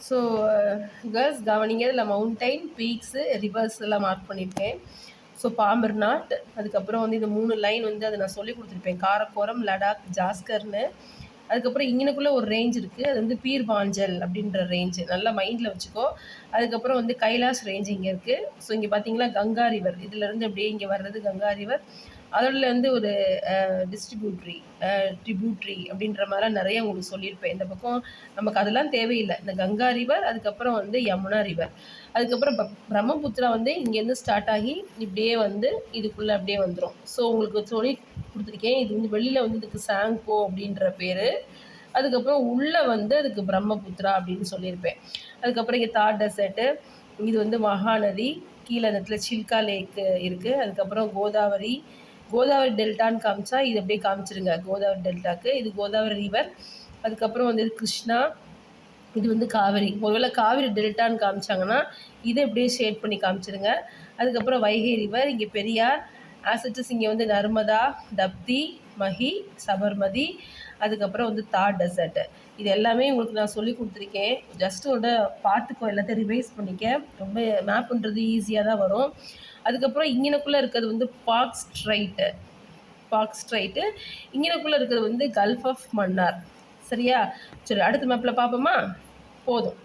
So girls கவனிங்க, இதில் mountain, பீக்ஸு, reverse எல்லாம் மார்க் பண்ணியிருக்கேன். ஸோ பாம்பர்நாட், அதுக்கப்புறம் வந்து இந்த 3 லைன் வந்து அதை நான் சொல்லி கொடுத்துருப்பேன். காரக்கோரம், லடாக், ஜாஸ்கர்னு. அதுக்கப்புறம் இங்கனுக்குள்ளே ஒரு ரேஞ்ச் இருக்குது, அது வந்து பீர்பாஞ்சல் அப்படின்ற ரேஞ்சு, நல்லா மைண்டில் வச்சுக்கோ. அதுக்கப்புறம் வந்து கைலாஷ் ரேஞ்ச் இங்கே இருக்குது. ஸோ இங்கே பார்த்தீங்கன்னா கங்கா ரிவர், இதிலேருந்து அப்படியே இங்கே வர்றது கங்கா ரிவர். அதில் வந்து ஒரு ட்ரிபியூட்ரி அப்படின்ற மாதிரிலாம் நிறைய உங்களுக்கு சொல்லியிருப்பேன். இந்த பக்கம் நமக்கு அதெல்லாம் தேவையில்லை. இந்த கங்கா ரிவர், அதுக்கப்புறம் வந்து யமுனா ரிவர், அதுக்கப்புறம் பிரம்மபுத்திரா வந்து இங்கேருந்து ஸ்டார்ட் ஆகி இப்படியே வந்து இதுக்குள்ளே அப்படியே வந்துடும். ஸோ உங்களுக்கு சொல்லி கொடுத்துருக்கேன். இது வந்து வெளியில் வந்து இதுக்கு சாங்போ அப்படின்ற பேர். அதுக்கப்புறம் உள்ளே வந்து அதுக்கு பிரம்மபுத்திரா அப்படின்னு சொல்லியிருப்பேன். அதுக்கப்புறம் இங்கே தார் டெசர்ட்டு, இது வந்து மகாநதி, கீழே அந்த இடத்துல சில்கா லேக்கு இருக்குது. அதுக்கப்புறம் கோதாவரி டெல்டான்னு காமிச்சா இது அப்படியே காமிச்சிருங்க. கோதாவரி டெல்டாக்கு இது கோதாவரி ரிவர். அதுக்கப்புறம் வந்து கிருஷ்ணா, இது வந்து காவிரி. ஒருவேளை காவிரி டெல்டான்னு காமிச்சாங்கன்னா இதை அப்படியே ஷேட் பண்ணி காமிச்சிருங்க. அதுக்கப்புறம் வைகை ரிவர், இங்கே பெரியார், ஆசிட்டஸ், இங்கே வந்து நர்மதா, தப்தி, மஹி, சபர்மதி, அதுக்கப்புறம் வந்து தார் டெசர்ட்டு. இது எல்லாமே உங்களுக்கு நான் சொல்லி கொடுத்துருக்கேன். ஜஸ்ட் ஒரு பார்த்துக்கோ, எல்லாத்தையும் ரிவைஸ் பண்ணிக்க. ரொம்ப மேப் பண்ணுறது ஈஸியாக தான் வரும். அதுக்கப்புறம் இங்கனக்குள்ளே இருக்கிறது வந்து பார்க் ஸ்ட்ரைட்டு, இங்கனக்குள்ளே இருக்கிறது வந்து கல்ஃப் ஆஃப் மன்னார். சரியா? சரி, அடுத்த மேப்பில் பார்ப்போமா? போதும்.